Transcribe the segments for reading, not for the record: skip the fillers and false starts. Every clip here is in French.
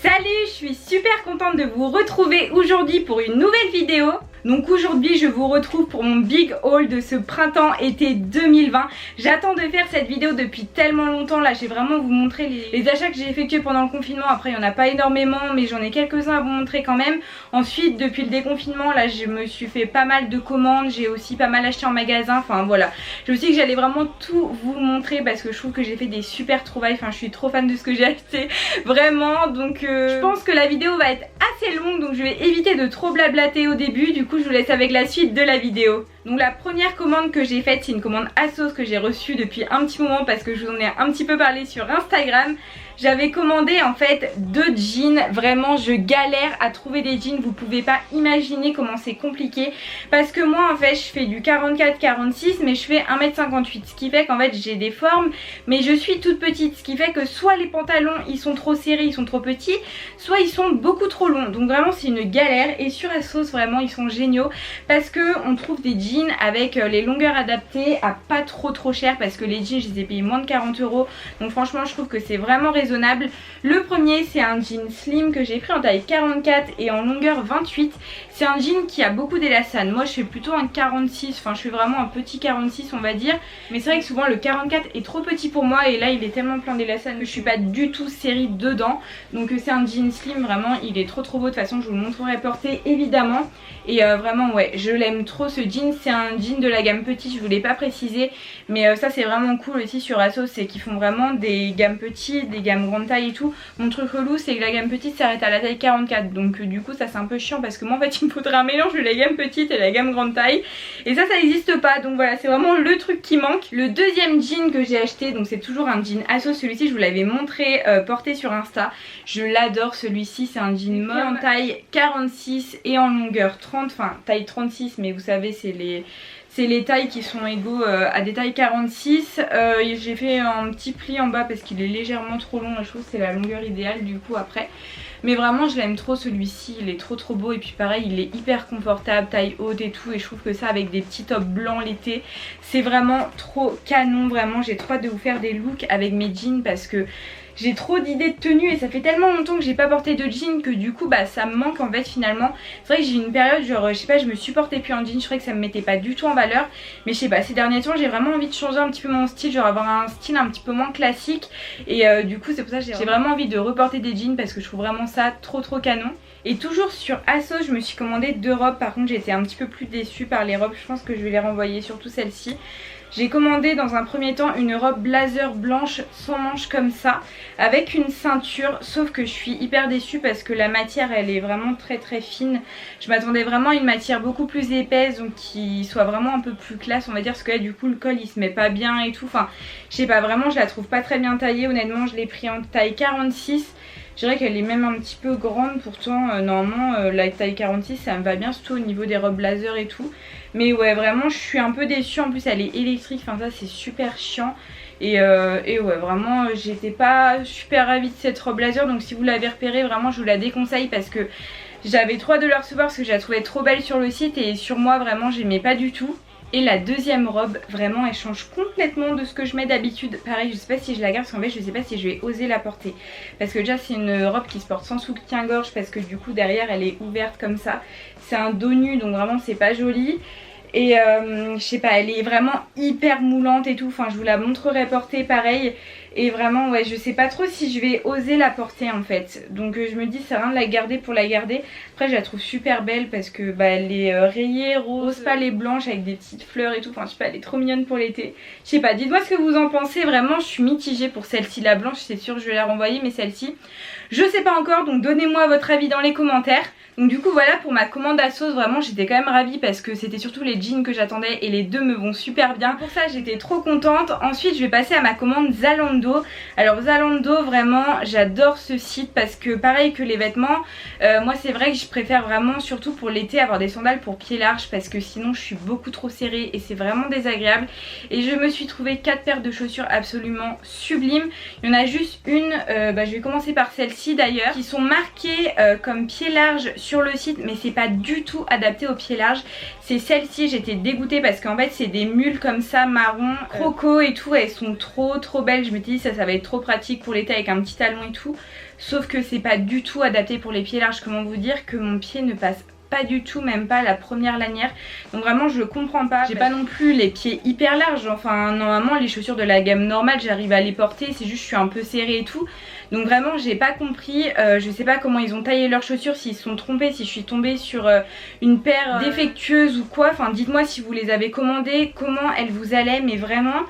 Salut, je suis super contente de vous retrouver aujourd'hui pour une nouvelle vidéo. Donc aujourd'hui je vous retrouve pour mon big haul de ce printemps-été 2020. J'attends de faire cette vidéo depuis tellement longtemps. Là j'ai vraiment vous montrer les achats que j'ai effectués pendant le confinement. Après il n'y en a pas énormément mais j'en ai quelques-uns à vous montrer quand même. Ensuite depuis le déconfinement là je me suis fait pas mal de commandes. J'ai aussi pas mal acheté en magasin. Enfin voilà, je me suis dit que j'allais vraiment tout vous montrer parce que je trouve que j'ai fait des super trouvailles. Enfin je suis trop fan de ce que j'ai acheté vraiment. Donc je pense que la vidéo va être assez longue, donc je vais éviter de trop blablater au début. Du coup je vous laisse avec la suite de la vidéo. Donc la première commande que j'ai faite, c'est une commande ASOS que j'ai reçue depuis un petit moment parce que je vous en ai un petit peu parlé sur Instagram. J'avais commandé en fait 2 jeans, vraiment je galère à trouver des jeans, vous pouvez pas imaginer comment c'est compliqué. Parce que moi en fait je fais du 44-46 mais je fais 1m58, ce qui fait qu'en fait j'ai des formes mais je suis toute petite. Ce qui fait que soit les pantalons ils sont trop serrés, ils sont trop petits, soit ils sont beaucoup trop longs. Donc vraiment c'est une galère et sur ASOS vraiment ils sont géniaux parce que on trouve des jeans avec les longueurs adaptées à pas trop cher parce que les jeans je les ai payés moins de 40 €. Donc franchement je trouve que c'est vraiment raisonnable. Le premier c'est un jean slim que j'ai pris en taille 44 et en longueur 28. C'est un jean qui a beaucoup d'élastane. Moi je fais plutôt un 46, enfin je fais vraiment un petit 46 on va dire. Mais c'est vrai que souvent le 44 est trop petit pour moi et là il est tellement plein d'élastane que je suis pas du tout serrée dedans. Donc c'est un jean slim, vraiment il est trop beau. De toute façon je vous le montrerai porté évidemment. Et vraiment ouais je l'aime trop ce jean. C'est un jean de la gamme petite, je vous l'ai pas précisé. Mais ça c'est vraiment cool aussi sur ASOS, c'est qu'ils font vraiment des gammes petites, des gammes grande taille et tout. Mon truc relou c'est que la gamme petite s'arrête à la taille 44. Donc du coup ça c'est un peu chiant parce que moi en fait il me faudrait un mélange de la gamme petite et la gamme grande taille. Et ça n'existe pas. Donc voilà c'est vraiment le truc qui manque. Le deuxième jean que j'ai acheté, donc c'est toujours un jean ASOS. Celui-ci je vous l'avais montré porté sur Insta. Je l'adore celui-ci. C'est un jean mode en taille 46 et en longueur 30. Enfin taille 36 mais vous savez c'est les tailles qui sont égaux à des tailles 46. J'ai fait un petit pli en bas parce qu'il est légèrement trop long et je trouve que c'est la longueur idéale du coup après. Mais vraiment je l'aime trop celui-ci, il est trop beau et puis pareil il est hyper confortable, taille haute et tout. Et je trouve que ça avec des petits tops blancs l'été c'est vraiment trop canon. Vraiment j'ai trop hâte de vous faire des looks avec mes jeans parce que j'ai trop d'idées de tenues et ça fait tellement longtemps que j'ai pas porté de jeans que du coup bah ça me manque en fait finalement. C'est vrai que j'ai eu une période genre je sais pas, je me supportais plus en jeans, je trouvais que ça me mettait pas du tout en valeur. Mais je sais pas, ces derniers temps j'ai vraiment envie de changer un petit peu mon style, genre avoir un style un petit peu moins classique. Et du coup c'est pour ça que j'ai vraiment envie de reporter des jeans parce que je trouve vraiment ça trop canon. Et toujours sur ASOS je me suis commandé 2 robes. Par contre j'ai été un petit peu plus déçue par les robes, je pense que je vais les renvoyer, surtout celle-ci. J'ai commandé dans un premier temps une robe blazer blanche sans manches comme ça avec une ceinture, sauf que je suis hyper déçue parce que la matière elle est vraiment très fine. Je m'attendais vraiment à une matière beaucoup plus épaisse, donc qui soit vraiment un peu plus classe on va dire, parce que là du coup le col il se met pas bien et tout. Enfin je sais pas, vraiment je la trouve pas très bien taillée. Honnêtement je l'ai pris en taille 46. Je dirais qu'elle est même un petit peu grande pourtant, normalement la taille 46 ça me va bien, surtout au niveau des robes blazer et tout. Mais ouais vraiment je suis un peu déçue, en plus elle est électrique, enfin ça c'est super chiant. Et ouais vraiment j'étais pas super ravie de cette robe blazer, donc si vous l'avez repérée vraiment je vous la déconseille parce que j'avais trop hâte de la recevoir parce que je la trouvais trop belle sur le site et sur moi vraiment j'aimais pas du tout. Et la deuxième robe vraiment elle change complètement de ce que je mets d'habitude. Pareil je sais pas si je la garde parce qu'en fait je sais pas si je vais oser la porter. Parce que déjà c'est une robe qui se porte sans soutien-gorge parce que du coup derrière elle est ouverte comme ça. C'est un dos nu donc vraiment c'est pas joli. Et je sais pas, elle est vraiment hyper moulante et tout, enfin je vous la montrerai portée pareil. Et vraiment ouais je sais pas trop si je vais oser la porter en fait. Donc je me dis c'est rien de la garder pour la garder. Après je la trouve super belle parce que bah elle est rayée, rose pâle et blanche avec des petites fleurs et tout. Enfin je sais pas, elle est trop mignonne pour l'été. Je sais pas, dites-moi ce que vous en pensez. Vraiment je suis mitigée pour celle-ci. La blanche c'est sûr je vais la renvoyer, mais celle-ci je sais pas encore. Donc donnez-moi votre avis dans les commentaires. Donc du coup voilà pour ma commande ASOS, vraiment j'étais quand même ravie parce que c'était surtout les jeans que j'attendais et les deux me vont super bien. Pour ça j'étais trop contente. Ensuite je vais passer à ma commande Zalando. Alors Zalando vraiment j'adore ce site parce que pareil que les vêtements, moi c'est vrai que je préfère vraiment surtout pour l'été avoir des sandales pour pieds larges parce que sinon je suis beaucoup trop serrée et c'est vraiment désagréable. Et je me suis trouvé 4 paires de chaussures absolument sublimes. Il y en a juste une, je vais commencer par celle-ci d'ailleurs, qui sont marquées comme pieds larges sur le site, mais c'est pas du tout adapté aux pieds larges. C'est celle-ci, j'étais dégoûtée parce qu'en fait c'est des mules comme ça marron, croco et tout, elles sont trop belles. Je me dis ça va être trop pratique pour l'été avec un petit talon et tout. Sauf que c'est pas du tout adapté pour les pieds larges. Comment vous dire que mon pied ne passe pas du tout, même pas la première lanière. Donc vraiment je comprends pas. J'ai pas non plus les pieds hyper larges. Enfin normalement les chaussures de la gamme normale j'arrive à les porter. C'est juste je suis un peu serrée et tout. Donc vraiment j'ai pas compris. Je sais pas comment ils ont taillé leurs chaussures, s'ils se sont trompés, si je suis tombée sur une paire défectueuse ou quoi. Enfin dites-moi si vous les avez commandées, comment elles vous allaient. Mais vraiment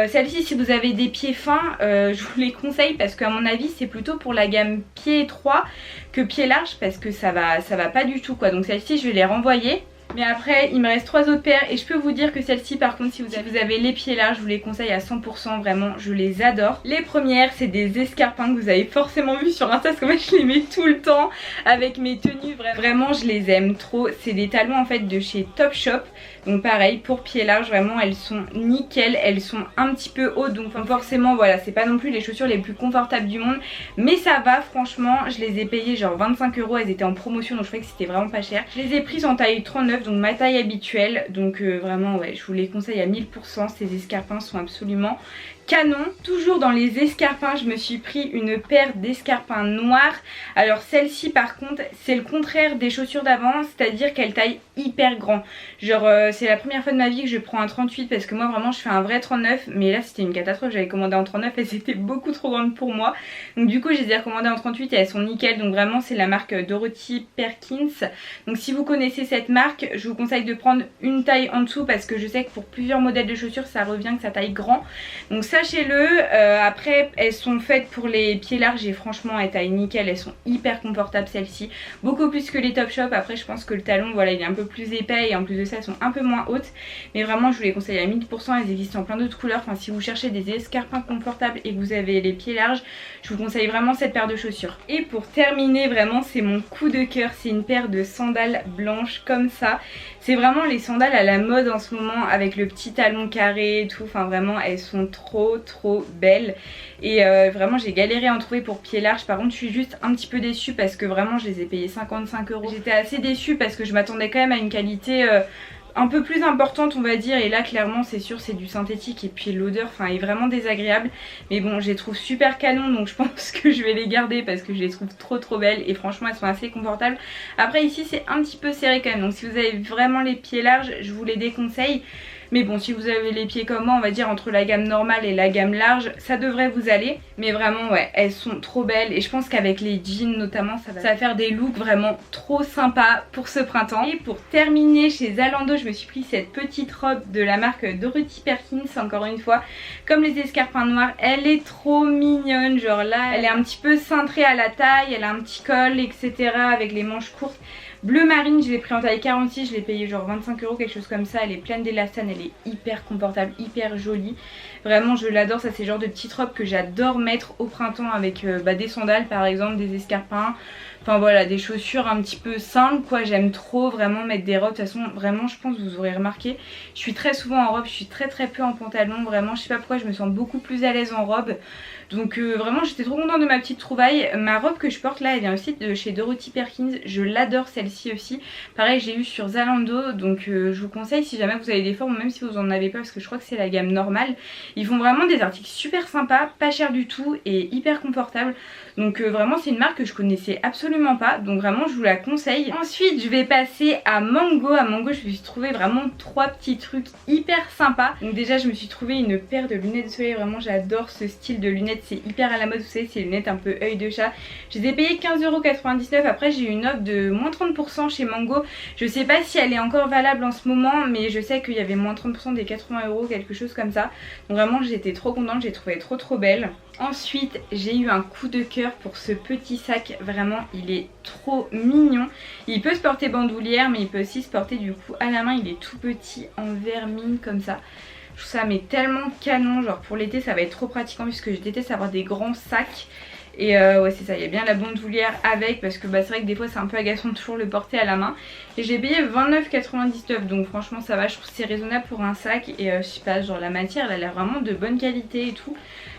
celle-ci si vous avez des pieds fins je vous les conseille parce qu'à mon avis c'est plutôt pour la gamme pieds étroits que pieds larges parce que ça va pas du tout quoi. Donc celle-ci je vais les renvoyer. Mais après il me reste 3 autres paires et je peux vous dire que celle-ci par contre si vous avez les pieds larges je vous les conseille à 100%, vraiment je les adore. Les premières c'est des escarpins que vous avez forcément vu sur Insta parce que moi je les mets tout le temps avec mes tenues, vraiment je les aime trop. C'est des talons en fait de chez Topshop. Donc pareil pour pieds larges vraiment elles sont nickel, elles sont un petit peu hautes donc forcément voilà c'est pas non plus les chaussures les plus confortables du monde. Mais ça va franchement, je les ai payées genre 25 €, elles étaient en promotion donc je trouvais que c'était vraiment pas cher. Je les ai prises en taille 39 donc ma taille habituelle, donc vraiment ouais je vous les conseille à 1000%, ces escarpins sont absolument canon. Toujours dans les escarpins je me suis pris une paire d'escarpins noirs. Alors celle-ci par contre c'est le contraire des chaussures d'avant, c'est à dire qu'elle taille hyper grand. Genre c'est la première fois de ma vie que je prends un 38 parce que moi vraiment je fais un vrai 39, mais là c'était une catastrophe, j'avais commandé en 39 et c'était beaucoup trop grande pour moi. Donc du coup je les ai recommandées en 38 et elles sont nickel. Donc vraiment c'est la marque Dorothy Perkins. Donc si vous connaissez cette marque je vous conseille de prendre une taille en dessous parce que je sais que pour plusieurs modèles de chaussures ça revient que ça taille grand. Donc sachez-le, après elles sont faites pour les pieds larges et franchement elles taillent nickel, elles sont hyper confortables celles-ci, beaucoup plus que les Topshop. Après je pense que le talon voilà il est un peu plus épais et en plus de ça elles sont un peu moins hautes, mais vraiment je vous les conseille à 1000%, elles existent en plein d'autres couleurs. Enfin si vous cherchez des escarpins confortables et que vous avez les pieds larges, je vous conseille vraiment cette paire de chaussures. Et pour terminer vraiment c'est mon coup de cœur, c'est une paire de sandales blanches comme ça. C'est vraiment les sandales à la mode en ce moment avec le petit talon carré et tout, enfin vraiment elles sont trop belles. Et vraiment j'ai galéré à en trouver pour pieds larges. Par contre je suis juste un petit peu déçue parce que vraiment je les ai payées 55 €. J'étais assez déçue parce que je m'attendais quand même à une qualité un peu plus importante on va dire, et là clairement c'est sûr c'est du synthétique et puis l'odeur enfin est vraiment désagréable. Mais bon je les trouve super canon donc je pense que je vais les garder parce que je les trouve trop belles et franchement elles sont assez confortables. Après ici c'est un petit peu serré quand même, donc si vous avez vraiment les pieds larges je vous les déconseille. Mais bon si vous avez les pieds comme moi on va dire entre la gamme normale et la gamme large ça devrait vous aller. Mais vraiment ouais elles sont trop belles et je pense qu'avec les jeans notamment ça va faire des looks vraiment trop sympas pour ce printemps. Et pour terminer chez Zalando je me suis pris cette petite robe de la marque Dorothy Perkins encore une fois. Comme les escarpins noirs elle est trop mignonne, genre là elle est un petit peu cintrée à la taille, elle a un petit col etc avec les manches courtes. Bleu marine, je l'ai pris en taille 46, je l'ai payé genre 25 € quelque chose comme ça. Elle est pleine d'élastane, elle est hyper confortable, hyper jolie. Vraiment je l'adore, ça c'est le genre de petite robe que j'adore mettre au printemps avec des sandales par exemple, des escarpins. Enfin voilà, des chaussures un petit peu simples quoi, j'aime trop vraiment mettre des robes. De toute façon vraiment je pense que vous aurez remarqué, je suis très souvent en robe, je suis très peu en pantalon. Vraiment je sais pas pourquoi je me sens beaucoup plus à l'aise en robe. Donc vraiment j'étais trop contente de ma petite trouvaille. Ma robe que je porte là elle vient aussi de chez Dorothy Perkins, je l'adore celle-ci aussi. Pareil j'ai eu sur Zalando donc je vous conseille si jamais vous avez des formes, même si vous en avez pas parce que je crois que c'est la gamme normale. Ils font vraiment des articles super sympas, pas cher du tout et hyper confortables. Donc vraiment c'est une marque que je connaissais absolument pas, donc vraiment je vous la conseille. Ensuite je vais passer à Mango. À Mango je me suis trouvé vraiment 3 petits trucs hyper sympas. Donc déjà je me suis trouvé une paire de lunettes de soleil, vraiment j'adore ce style de lunettes, c'est hyper à la mode, vous savez c'est les lunettes un peu œil de chat. Je les ai payées 15,99 €, après j'ai eu une offre de moins 30% chez Mango. Je sais pas si elle est encore valable en ce moment mais je sais qu'il y avait moins 30% des 80 €, quelque chose comme ça. Donc vraiment j'étais trop contente, j'ai trouvé trop belle. Ensuite j'ai eu un coup de cœur pour ce petit sac, vraiment il est trop mignon. Il peut se porter bandoulière mais il peut aussi se porter du coup à la main, il est tout petit en vermine comme ça. Je trouve ça mais tellement canon, genre pour l'été ça va être trop pratique en plus que je déteste avoir des grands sacs. Et ouais c'est ça, il y a bien la bandoulière avec parce que c'est vrai que des fois c'est un peu agaçant de toujours le porter à la main. Et j'ai payé 29,99 € donc franchement ça va, je trouve que c'est raisonnable pour un sac. Et je sais pas, genre la matière elle a l'air vraiment de bonne qualité et tout.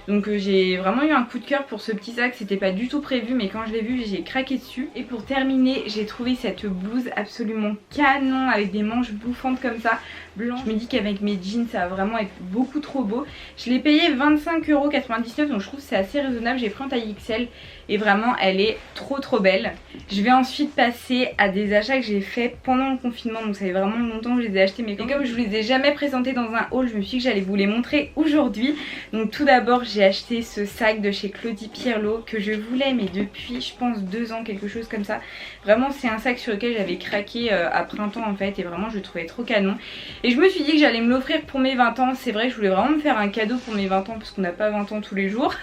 Donc j'ai vraiment eu un coup de cœur pour ce petit sac, c'était pas du tout prévu mais quand je l'ai vu j'ai craqué dessus. Et pour terminer j'ai trouvé cette blouse absolument canon avec des manches bouffantes comme ça, blanc. Je me dis qu'avec mes jeans ça va vraiment être beaucoup trop beau. Je l'ai payé 25,99 € donc je trouve que c'est assez raisonnable, j'ai pris en taille XL et vraiment elle est trop belle. Je vais ensuite passer à des achats que j'ai fait pendant le confinement, donc ça fait vraiment longtemps que je les ai achetés mais comme je vous les ai jamais présentés dans un haul, je me suis dit que j'allais vous les montrer aujourd'hui. Donc tout d'abord j'ai acheté ce sac de chez Claudie Pierlot que je voulais mais depuis je pense 2 ans, quelque chose comme ça. Vraiment c'est un sac sur lequel j'avais craqué à printemps en fait et vraiment je le trouvais trop canon. Et je me suis dit que j'allais me l'offrir pour mes 20 ans, c'est vrai que je voulais vraiment me faire un cadeau pour mes 20 ans parce qu'on n'a pas 20 ans tous les jours.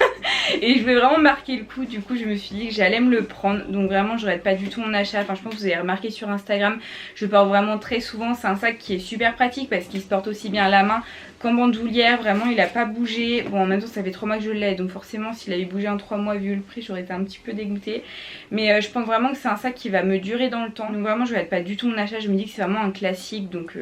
Et je voulais vraiment marquer le coup, du coup je me suis dit que j'allais me le prendre. Donc vraiment je regrette pas du tout mon achat, enfin je pense que vous avez remarqué sur Instagram, je le porte vraiment très souvent. C'est un sac qui est super pratique parce qu'il se porte aussi bien à la main qu'en bandoulière, vraiment il a pas bougé. Bon en même temps ça fait 3 mois que je l'ai donc forcément s'il avait bougé en 3 mois vu le prix j'aurais été un petit peu dégoûtée. Mais je pense vraiment que c'est un sac qui va me durer dans le temps. Donc vraiment je regrette pas du tout mon achat, je me dis que c'est vraiment un classique donc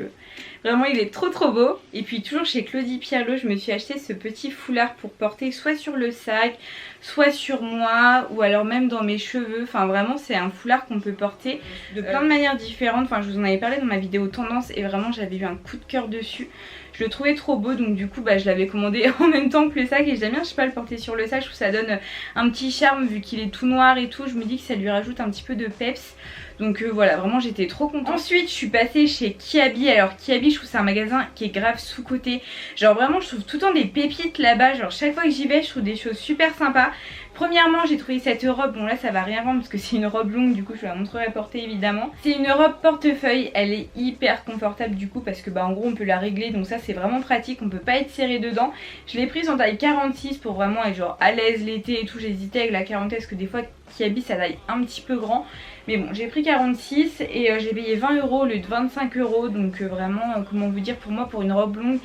vraiment il est trop beau. Et puis toujours chez Claudie Pierlot je me suis acheté ce petit foulard pour porter soit sur le sac, soit sur moi ou alors même dans mes cheveux. Enfin vraiment c'est un foulard qu'on peut porter de plein de manières différentes. Enfin je vous en avais parlé dans ma vidéo tendance et vraiment j'avais eu un coup de cœur dessus. Je le trouvais trop beau donc du coup je l'avais commandé en même temps que le sac et j'aime bien je sais pas le porter sur le sac. Je trouve que ça donne un petit charme vu qu'il est tout noir et tout. Je me dis que ça lui rajoute un petit peu de peps. Donc voilà vraiment j'étais trop contente. Ensuite je suis passée chez Kiabi. Alors Kiabi je trouve que c'est un magasin qui est grave sous coté. Genre vraiment je trouve tout le temps des pépites là-bas. Genre chaque fois que j'y vais je trouve des choses super sympas. Premièrement j'ai trouvé cette robe, bon là ça va rien vendre parce que c'est une robe longue du coup je vous la montrerai portée évidemment. C'est une robe portefeuille, elle est hyper confortable du coup parce que en gros on peut la régler donc ça c'est vraiment pratique, on peut pas être serré dedans. Je l'ai prise en taille 46 pour vraiment être genre à l'aise l'été et tout, j'hésitais avec la 40 parce que des fois Kiabi ça taille un petit peu grand. Mais bon j'ai pris 46 et j'ai payé 20 € au lieu de 25 € donc vraiment comment vous dire, pour moi pour une robe longue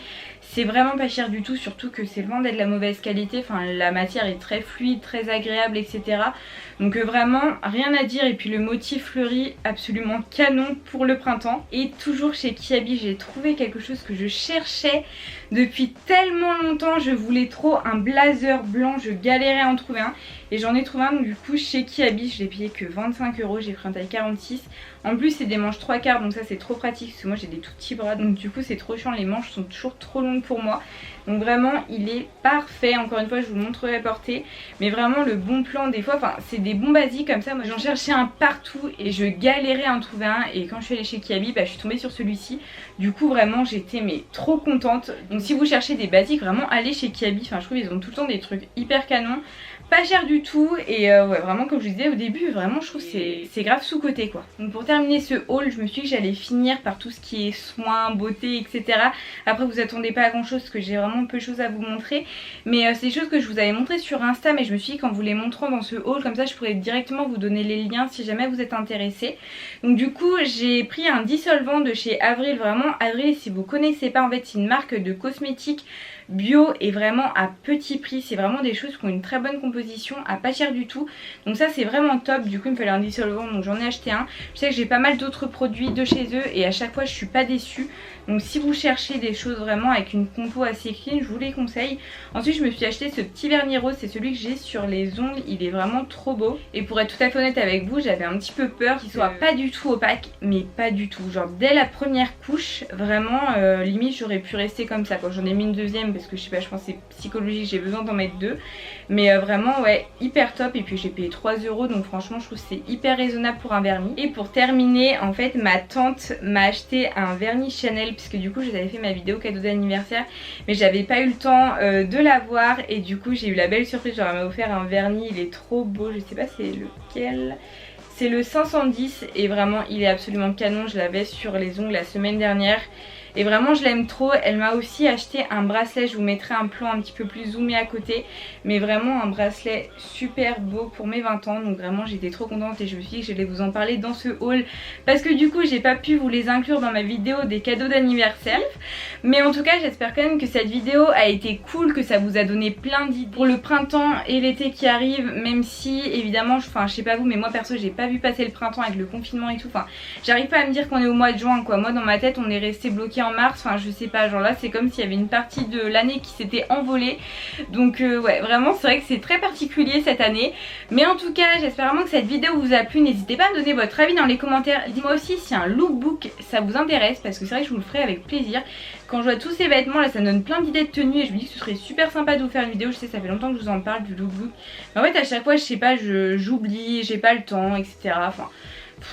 c'est vraiment pas cher du tout, surtout que c'est loin d'être de la mauvaise qualité, enfin la matière est très fluide, très agréable etc. Donc vraiment rien à dire et puis le motif fleuri absolument canon pour le printemps. Et toujours chez Kiabi j'ai trouvé quelque chose que je cherchais depuis tellement longtemps, je voulais trop un blazer blanc, je galérais à en trouver un et j'en ai trouvé un donc du coup chez Kiabi je l'ai payé que 25 €, j'ai pris un taille 46. En plus c'est des manches 3/4 donc ça c'est trop pratique parce que moi j'ai des tout petits bras donc du coup c'est trop chiant, les manches sont toujours trop longues pour moi. Donc vraiment il est parfait, encore une fois je vous le montrerai porté. Mais vraiment le bon plan des fois, enfin c'est des bons basiques comme ça, moi j'en cherchais un partout et je galérais à en trouver un. Et quand je suis allée chez Kiabi je suis tombée sur celui-ci. Du coup vraiment j'étais mais trop contente. Donc si vous cherchez des basiques vraiment allez chez Kiabi, enfin je trouve ils ont tout le temps des trucs hyper canons. Pas cher du tout et ouais vraiment comme je vous disais au début vraiment je trouve que c'est grave sous côté quoi. Donc pour terminer ce haul je me suis dit que j'allais finir par tout ce qui est soins, beauté etc. Après vous attendez pas à grand chose parce que j'ai vraiment peu de choses à vous montrer. Mais c'est des choses que je vous avais montré sur Insta mais je me suis dit qu'en vous les montrant dans ce haul comme ça je pourrais directement vous donner les liens si jamais vous êtes intéressés. Donc du coup j'ai pris un dissolvant de chez Avril. Vraiment Avril si vous connaissez pas en fait c'est une marque de cosmétiques bio et vraiment à petit prix. C'est vraiment des choses qui ont une très bonne composition à pas cher du tout. Donc ça c'est vraiment top. Du coup il me fallait un dissolvant donc j'en ai acheté un. Je sais que j'ai pas mal d'autres produits de chez eux et à chaque fois je suis pas déçue. Donc si vous cherchez des choses vraiment avec une compo assez clean je vous les conseille. Ensuite je me suis acheté ce petit vernis rose, c'est celui que j'ai sur les ongles, il est vraiment trop beau. Et pour être tout à fait honnête avec vous j'avais un petit peu peur qu'il soit pas du tout opaque, mais pas du tout. Genre dès la première couche vraiment limite j'aurais pu rester comme ça. Quand j'en ai mis une deuxième parce que je sais pas je pense que c'est psychologique, j'ai besoin d'en mettre deux. Mais vraiment ouais hyper top et puis j'ai payé 3 € donc franchement je trouve que c'est hyper raisonnable pour un vernis. Et pour terminer en fait ma tante m'a acheté un vernis Chanel puisque du coup j'avais fait ma vidéo cadeau d'anniversaire mais j'avais pas eu le temps de l'avoir et du coup j'ai eu la belle surprise, genre elle m'a offert un vernis, il est trop beau, je sais pas c'est lequel. C'est le 510 et vraiment il est absolument canon, je l'avais sur les ongles la semaine dernière. Et vraiment je l'aime trop. Elle m'a aussi acheté un bracelet, je vous mettrai un plan un petit peu plus zoomé à côté. Mais vraiment un bracelet super beau pour mes 20 ans. Donc vraiment j'étais trop contente et je me suis dit que j'allais vous en parler dans ce haul. Parce que du coup j'ai pas pu vous les inclure dans ma vidéo des cadeaux d'anniversaire. Mais en tout cas j'espère quand même que cette vidéo a été cool, que ça vous a donné plein d'idées pour le printemps et l'été qui arrive. Même si évidemment, je sais pas vous mais moi perso j'ai pas vu passer le printemps avec le confinement et tout. Enfin j'arrive pas à me dire qu'on est au mois de juin quoi. Moi dans ma tête on est resté bloqué en mars, enfin je sais pas, genre là c'est comme s'il y avait une partie de l'année qui s'était envolée. Donc ouais, vraiment c'est vrai que c'est très particulier cette année. Mais en tout cas j'espère vraiment que cette vidéo vous a plu. N'hésitez pas à me donner votre avis dans les commentaires. Dites-moi aussi si un lookbook ça vous intéresse, parce que c'est vrai que je vous le ferai avec plaisir. Quand je vois tous ces vêtements là, ça me donne plein d'idées de tenues et je me dis que ce serait super sympa de vous faire une vidéo. Je sais, ça fait longtemps que je vous en parle du lookbook, mais en fait à chaque fois je sais pas, j'oublie, j'ai pas le temps, etc. Enfin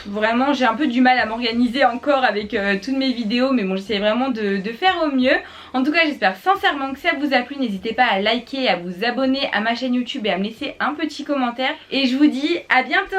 vraiment j'ai un peu du mal à m'organiser encore avec toutes mes vidéos, mais bon j'essaie vraiment de faire au mieux. En tout cas j'espère sincèrement que ça vous a plu. N'hésitez pas à liker, à vous abonner à ma chaîne YouTube et à me laisser un petit commentaire. Et je vous dis à bientôt.